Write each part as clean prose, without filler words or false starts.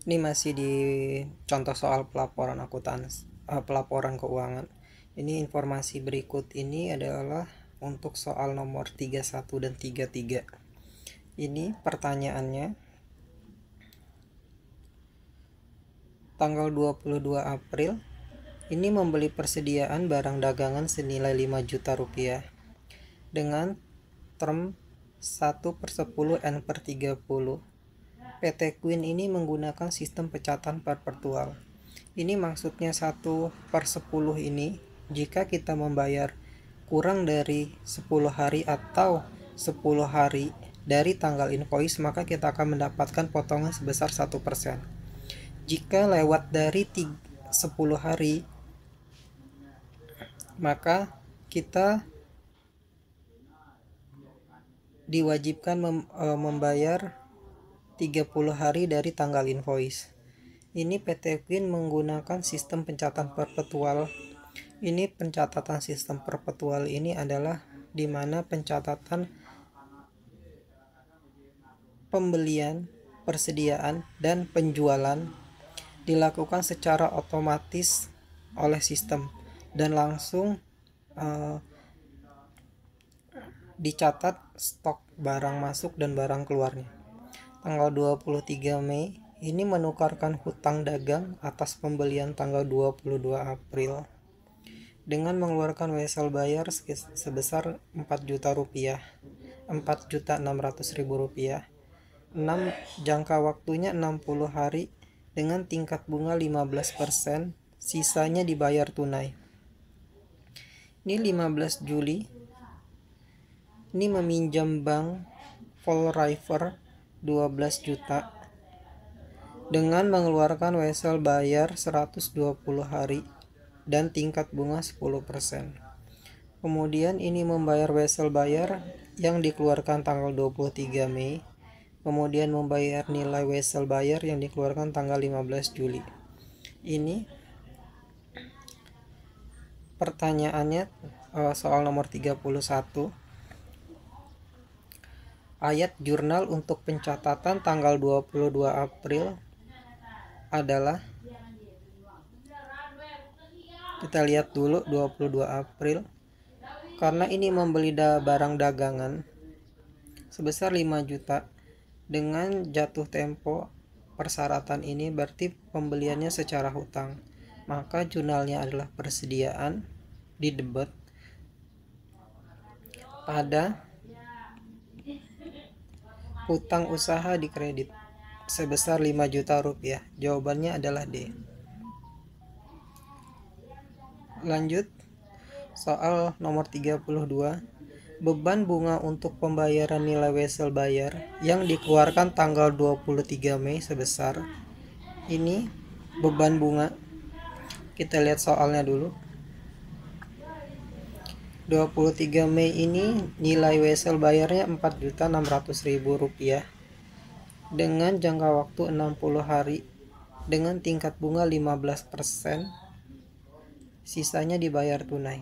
Ini masih di contoh soal pelaporan akuntansi, pelaporan keuangan. Ini informasi berikut ini adalah untuk soal nomor 31 dan 33. Ini pertanyaannya, tanggal 22 April ini membeli persediaan barang dagangan senilai 5 juta rupiah dengan term 1/10 N/30. PT Queen ini menggunakan sistem pecatan perpetual. Ini maksudnya 1/10 ini jika kita membayar kurang dari 10 hari atau 10 hari dari tanggal invoice, maka kita akan mendapatkan potongan sebesar 1%. Jika lewat dari 10 hari, maka kita diwajibkan membayar 30 hari dari tanggal invoice. Ini PT Queen menggunakan sistem pencatatan perpetual. Ini pencatatan sistem perpetual ini adalah di mana pencatatan pembelian, persediaan, dan penjualan dilakukan secara otomatis oleh sistem dan langsung dicatat stok barang masuk dan barang keluarnya. Tanggal 23 Mei ini menukarkan hutang dagang atas pembelian tanggal 22 April dengan mengeluarkan wesel bayar sebesar 4 juta rupiah, 4.600.000 rupiah. 6 jangka waktunya 60 hari dengan tingkat bunga 15%, sisanya dibayar tunai. Ini 15 Juli ini meminjam bank Fall River 12 juta dengan mengeluarkan wesel bayar 120 hari dan tingkat bunga 10%. Kemudian ini membayar wesel bayar yang dikeluarkan tanggal 23 Mei, kemudian membayar nilai wesel bayar yang dikeluarkan tanggal 15 Juli. Ini pertanyaannya soal nomor 31. Ayat jurnal untuk pencatatan tanggal 22 April adalah, kita lihat dulu 22 April, karena ini membeli barang dagangan sebesar 5 juta dengan jatuh tempo persyaratan ini berarti pembeliannya secara hutang, maka jurnalnya adalah persediaan di debit pada hutang usaha di kredit sebesar 5 juta rupiah. Jawabannya adalah D. Lanjut soal nomor 32. Beban bunga untuk pembayaran nilai wesel bayar yang dikeluarkan tanggal 23 Mei sebesar, ini beban bunga. Kita lihat soalnya dulu. 23 Mei ini nilai wesel bayarnya 4.600.000 rupiah dengan jangka waktu 60 hari dengan tingkat bunga 15%, sisanya dibayar tunai.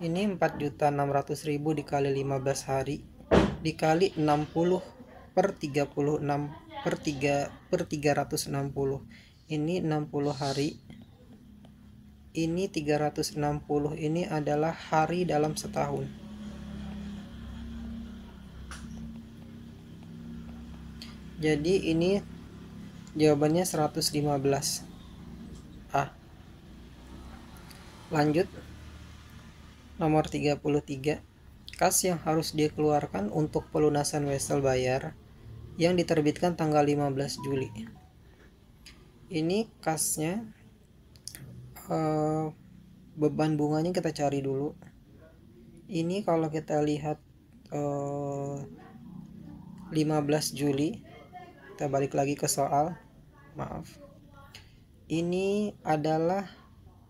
Ini 4.600.000 dikali 15 hari dikali 60 per 36 per 360. Ini 60 hari. Ini 360 ini adalah hari dalam setahun. Jadi ini jawabannya 115 A. Lanjut nomor 33. Kas yang harus dikeluarkan untuk pelunasan wesel bayar yang diterbitkan tanggal 15 Juli. Ini kasnya, beban bunganya kita cari dulu. Ini kalau kita lihat 15 Juli, kita balik lagi ke soal, maaf. Ini adalah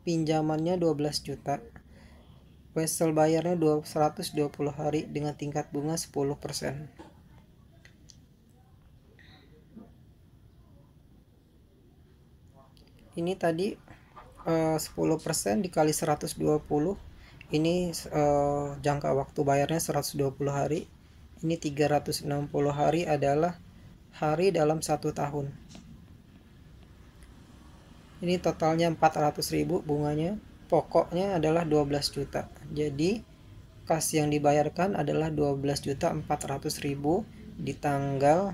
pinjamannya 12 juta. Wesel bayarnya 120 hari dengan tingkat bunga 10%. Ini tadi 10% dikali 120. Ini jangka waktu bayarnya 120 hari. Ini 360 hari adalah hari dalam 1 tahun. Ini totalnya 400.000 bunganya. Pokoknya adalah 12 juta. Jadi kas yang dibayarkan adalah 12.400.000 di tanggal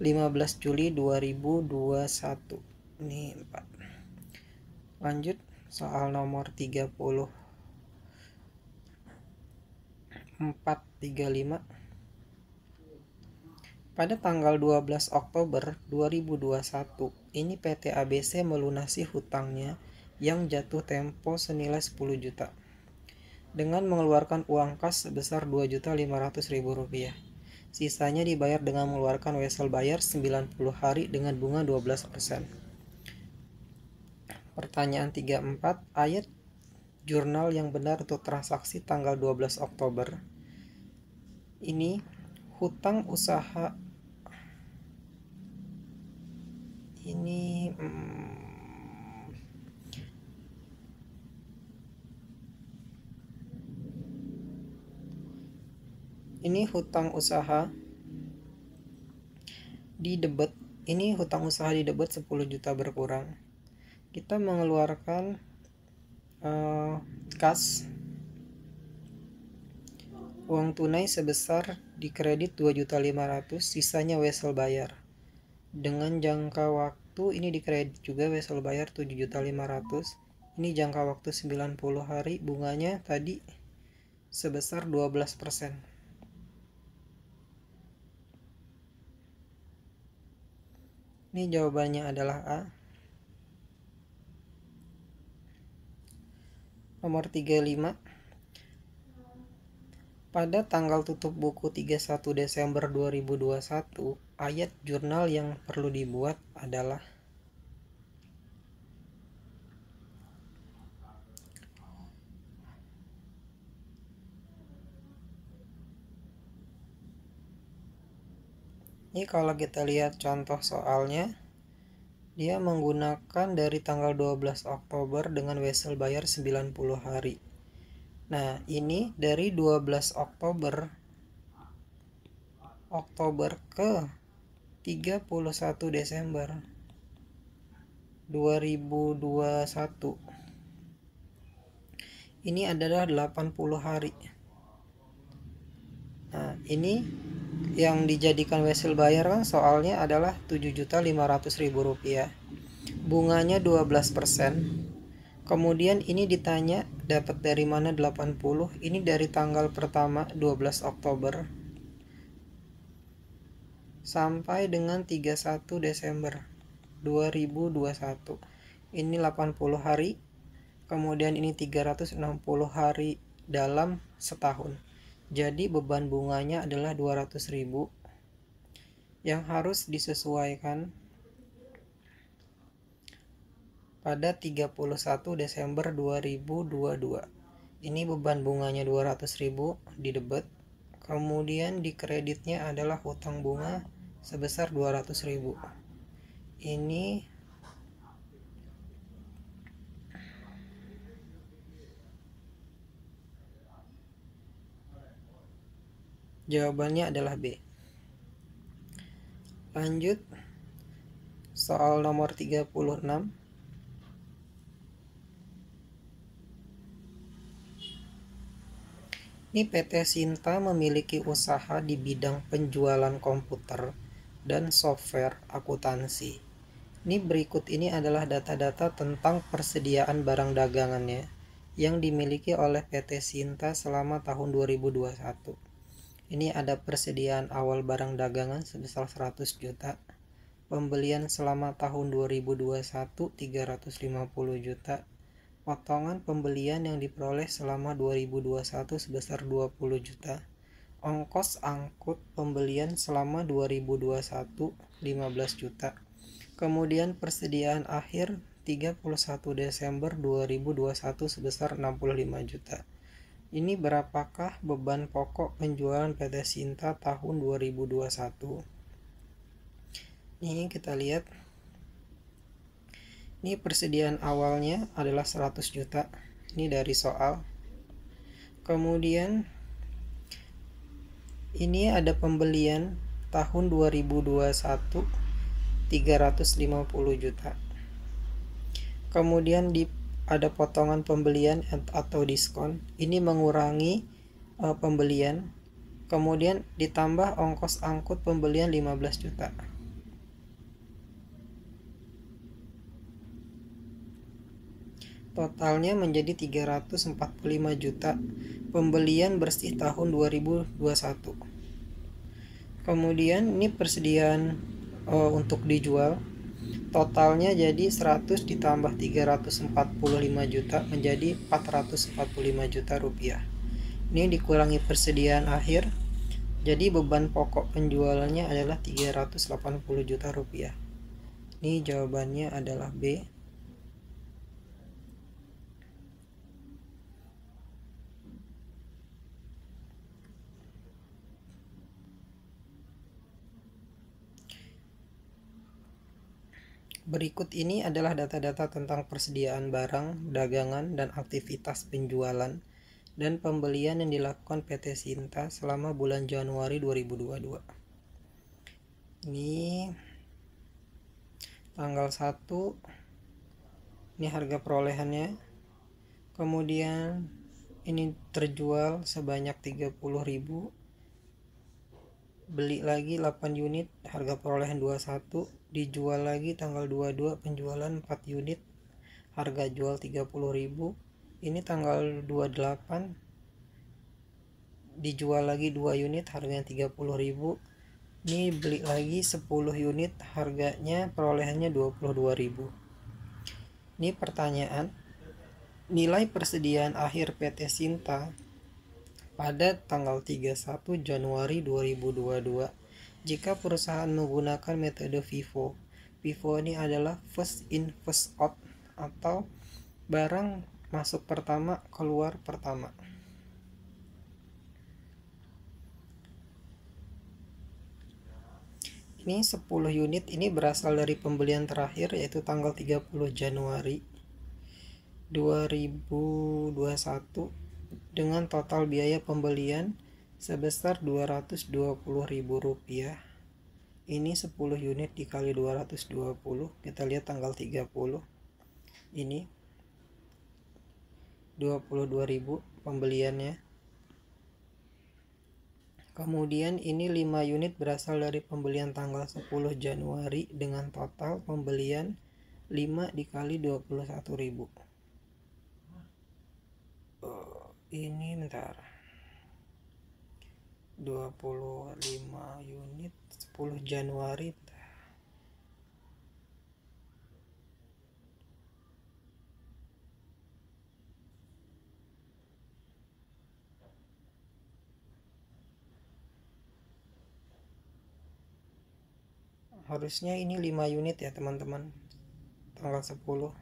15 Juli 2021. Ini 4. Lanjut soal nomor 3435. Pada tanggal 12 Oktober 2021, ini PT ABC melunasi hutangnya yang jatuh tempo senilai 10 juta dengan mengeluarkan uang kas sebesar Rp2.500.000. Sisanya dibayar dengan mengeluarkan wesel bayar 90 hari dengan bunga 12%. Pertanyaan 34, ayat jurnal yang benar untuk transaksi tanggal 12 Oktober. Ini hutang usaha ini hutang usaha di debit. Ini hutang usaha di debit 10 juta berkurang. Kita mengeluarkan kas uang tunai sebesar di kredit 2.500.000, sisanya wesel bayar. Dengan jangka waktu ini di kredit juga wesel bayar 7.500.000. Ini jangka waktu 90 hari, bunganya tadi sebesar 12%. Ini jawabannya adalah A. Nomor 35. Pada tanggal tutup buku 31 Desember 2021, ayat jurnal yang perlu dibuat adalah ini. Kalau kita lihat contoh soalnya, dia menggunakan dari tanggal 12 Oktober dengan wesel bayar 90 hari. Nah, ini dari 12 Oktober ke 31 Desember 2021. Ini adalah 80 hari. Nah, ini yang dijadikan wesel bayar kan soalnya adalah Rp7.500.000. Bunganya 12%. Kemudian ini ditanya dapat dari mana 80. Ini dari tanggal pertama 12 Oktober sampai dengan 31 Desember 2021. Ini 80 hari. Kemudian ini 360 hari dalam setahun. Jadi beban bunganya adalah 200.000 yang harus disesuaikan pada 31 Desember 2022. Ini beban bunganya 200.000 di debit. Kemudian di kreditnya adalah hutang bunga sebesar 200.000. Ini jawabannya adalah B. Lanjut soal nomor 36. Ini PT Sinta memiliki usaha di bidang penjualan komputer dan software akuntansi. Ini berikut ini adalah data-data tentang persediaan barang dagangannya yang dimiliki oleh PT Sinta selama tahun 2021. Ini ada persediaan awal barang dagangan sebesar 100 juta, pembelian selama tahun 2021 350 juta, potongan pembelian yang diperoleh selama 2021 sebesar 20 juta, ongkos angkut pembelian selama 2021 15 juta, kemudian persediaan akhir 31 Desember 2021 sebesar 65 juta. Ini berapakah beban pokok penjualan PT Sinta tahun 2021? Ini kita lihat. Ini persediaan awalnya adalah 100 juta. Ini dari soal. Kemudian ini ada pembelian tahun 2021 350 juta. Kemudian ada potongan pembelian atau diskon, ini mengurangi pembelian. Kemudian ditambah ongkos angkut pembelian 15 juta. Totalnya menjadi 345 juta pembelian bersih tahun 2021. Kemudian ini persediaan untuk dijual. Totalnya jadi 100 ditambah 345 juta menjadi 445 juta rupiah. Ini dikurangi persediaan akhir, jadi beban pokok penjualannya adalah 380 juta rupiah. Ini jawabannya adalah B. Berikut ini adalah data-data tentang persediaan barang, dagangan, dan aktivitas penjualan dan pembelian yang dilakukan PT Sinta selama bulan Januari 2022. Ini tanggal 1, ini harga perolehannya. Kemudian ini terjual sebanyak 30.000, beli lagi 8 unit, harga perolehan 21, dijual lagi tanggal 22 penjualan 4 unit, harga jual 30.000. Ini tanggal 28 dijual lagi 2 unit, harganya 30.000. Ini beli lagi 10 unit, harganya perolehannya 22.000. Ini pertanyaan, nilai persediaan akhir PT Sinta pada tanggal 31 Januari 2022 jika perusahaan menggunakan metode FIFO. FIFO ini adalah first in first out atau barang masuk pertama keluar pertama. Ini 10 unit ini berasal dari pembelian terakhir yaitu tanggal 30 Januari 2021 dengan total biaya pembelian sebesar Rp220.000. Ini 10 unit dikali 220, kita lihat tanggal 30. Ini 22.000 pembeliannya. Kemudian ini 5 unit berasal dari pembelian tanggal 10 Januari dengan total pembelian 5 dikali 21.000. Ini bentar, 25 unit 10 Januari. Harusnya ini 5 unit ya teman-teman, tanggal 10.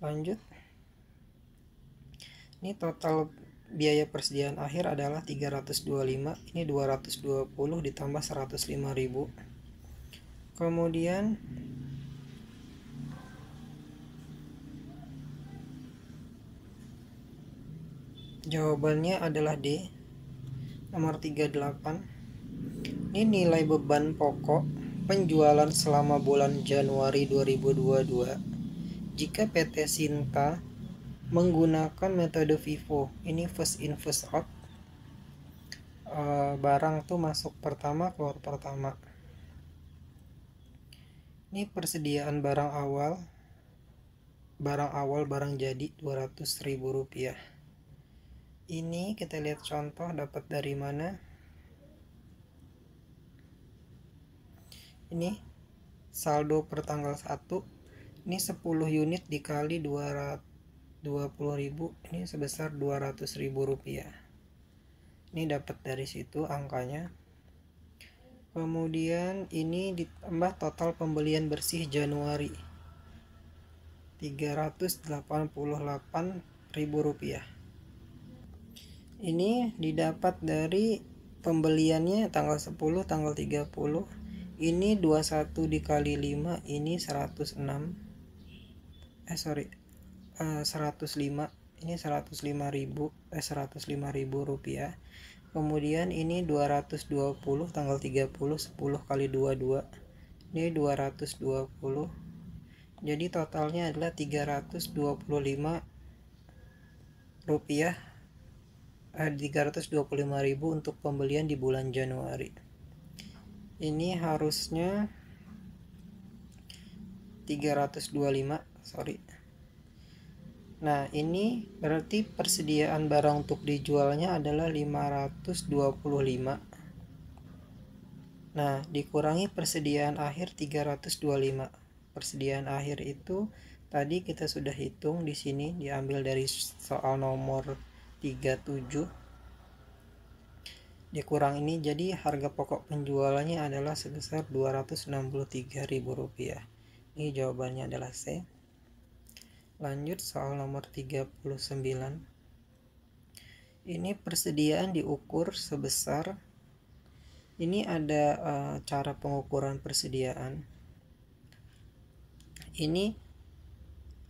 Lanjut, ini total biaya persediaan akhir adalah 325, ini 220 ditambah 105.000. Kemudian jawabannya adalah D, nomor 38. Ini nilai beban pokok penjualan selama bulan Januari 2022 jika PT Sinta menggunakan metode FIFO. Ini first in first out, barang tuh masuk pertama keluar pertama. Ini persediaan barang awal barang jadi Rp200.000. Ini kita lihat contoh dapat dari mana. Ini saldo per tanggal 1, ini 10 unit dikali 20.000, ini sebesar Rp200.000. Ini dapat dari situ angkanya. Kemudian ini ditambah total pembelian bersih Januari Rp388.000. Ini didapat dari pembeliannya tanggal 10, tanggal 30. Ini 21 dikali 5, ini 105. Ini 105.000 rupiah. Kemudian ini 220 tanggal 30, 10 kali 22. Ini 220. Jadi totalnya adalah 325 rupiah, 325.000 untuk pembelian di bulan Januari. Ini harusnya 325, sorry. Nah, ini berarti persediaan barang untuk dijualnya adalah 525. Nah, dikurangi persediaan akhir 325. Persediaan akhir itu tadi kita sudah hitung di sini, diambil dari soal nomor 37. Dikurang ini, jadi harga pokok penjualannya adalah sebesar Rp263.000. Ini jawabannya adalah C. Lanjut soal nomor 39. Ini persediaan diukur sebesar, ini ada cara pengukuran persediaan. Ini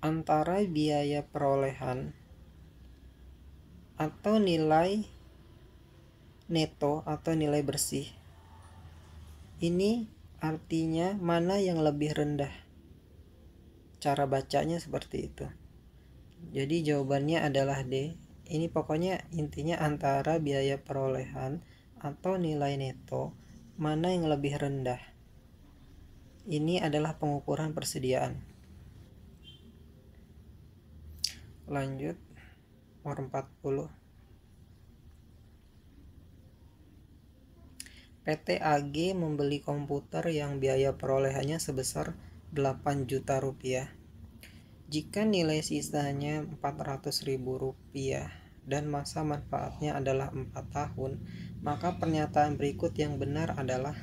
antara biaya perolehan atau nilai neto atau nilai bersih. Ini artinya mana yang lebih rendah. Cara bacanya seperti itu. Jadi jawabannya adalah D. Ini pokoknya intinya antara biaya perolehan atau nilai neto, mana yang lebih rendah. Ini adalah pengukuran persediaan. Lanjut nomor 40. PT AG membeli komputer yang biaya perolehannya sebesar 8 juta rupiah. Jika nilai sisanya Rp400.000 dan masa manfaatnya adalah 4 tahun, maka pernyataan berikut yang benar adalah: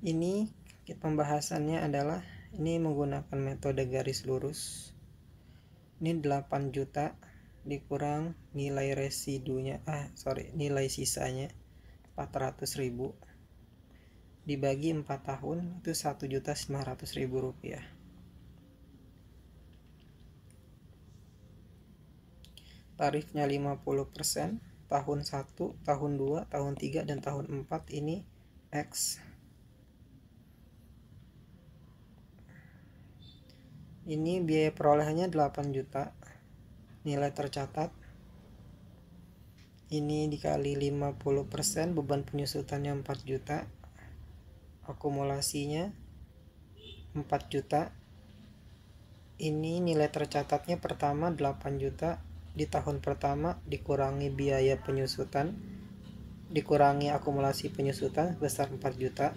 ini pembahasannya adalah ini menggunakan metode garis lurus. Ini 8 juta dikurang nilai residunya, nilai sisanya 400.000 dibagi 4 tahun itu Rp1.900.000. Tarifnya 50%, tahun 1, tahun 2, tahun 3, dan tahun 4 ini X. Ini biaya perolehannya 8 juta. Nilai tercatat ini dikali 50%, beban penyusutannya 4 juta. Akumulasinya 4 juta. Ini nilai tercatatnya pertama 8 juta di tahun pertama, dikurangi biaya penyusutan, dikurangi akumulasi penyusutan sebesar 4 juta.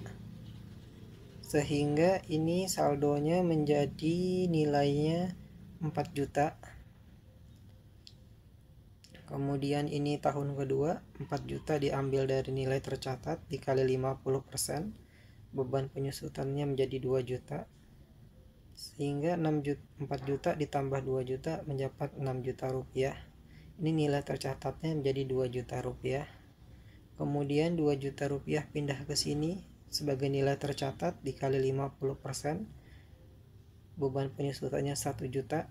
Sehingga ini saldonya menjadi nilainya 4 juta. Kemudian ini tahun kedua, 4 juta diambil dari nilai tercatat dikali 50%, beban penyusutannya menjadi 2 juta. Sehingga 4 juta ditambah 2 juta mendapat 6 juta rupiah. Ini nilai tercatatnya menjadi 2 juta rupiah. Kemudian 2 juta rupiah pindah ke sini sebagai nilai tercatat dikali 50%, beban penyusutannya 1 juta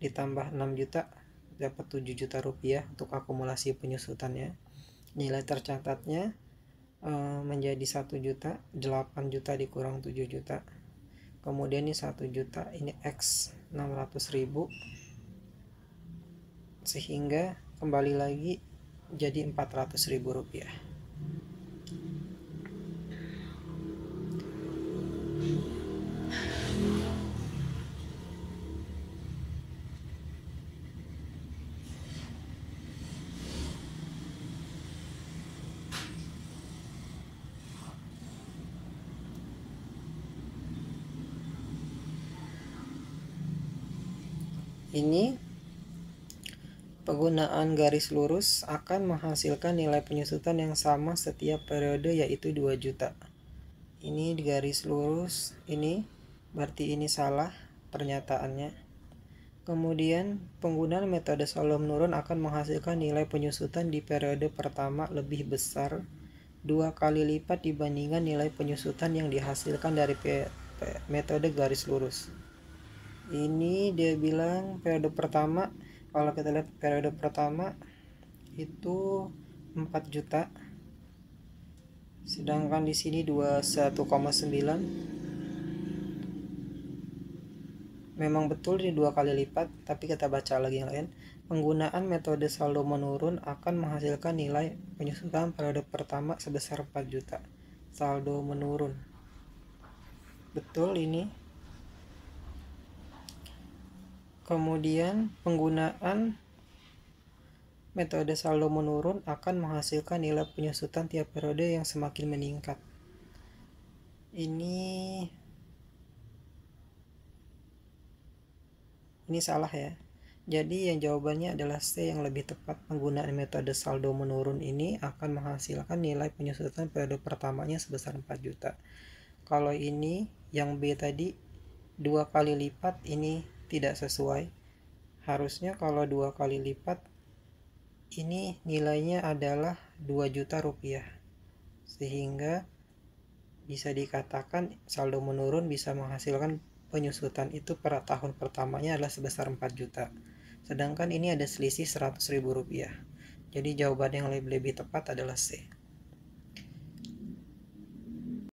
ditambah 6 juta dapat 7 juta rupiah untuk akumulasi penyusutannya. Nilai tercatatnya menjadi 1 juta, 8 juta dikurang 7 juta. Kemudian ini 1 juta, ini X 600.000, sehingga kembali lagi jadi 400.000 rupiah. Ini penggunaan garis lurus akan menghasilkan nilai penyusutan yang sama setiap periode, yaitu 2 juta. Ini di garis lurus, ini berarti ini salah pernyataannya. Kemudian penggunaan metode Solo menurun akan menghasilkan nilai penyusutan di periode pertama lebih besar 2 kali lipat dibandingkan nilai penyusutan yang dihasilkan dari metode garis lurus. Ini dia bilang periode pertama Kalau kita lihat periode pertama itu 4 juta, sedangkan di sini 21,9. Memang betul ini 2 kali lipat, tapi kita baca lagi yang lain. Penggunaan metode saldo menurun akan menghasilkan nilai penyusutan periode pertama sebesar 4 juta. Saldo menurun. Betul ini. Kemudian penggunaan metode saldo menurun akan menghasilkan nilai penyusutan tiap periode yang semakin meningkat. Ini salah ya. Jadi yang jawabannya adalah C yang lebih tepat. Penggunaan metode saldo menurun ini akan menghasilkan nilai penyusutan periode pertamanya sebesar 4 juta. Kalau ini yang B tadi 2 kali lipat, ini tidak sesuai. Harusnya kalau 2 kali lipat ini nilainya adalah 2 juta rupiah. Sehingga bisa dikatakan saldo menurun bisa menghasilkan penyusutan itu per tahun pertamanya adalah sebesar 4 juta. Sedangkan ini ada selisih 100.000 rupiah. Jadi jawaban yang lebih tepat adalah C.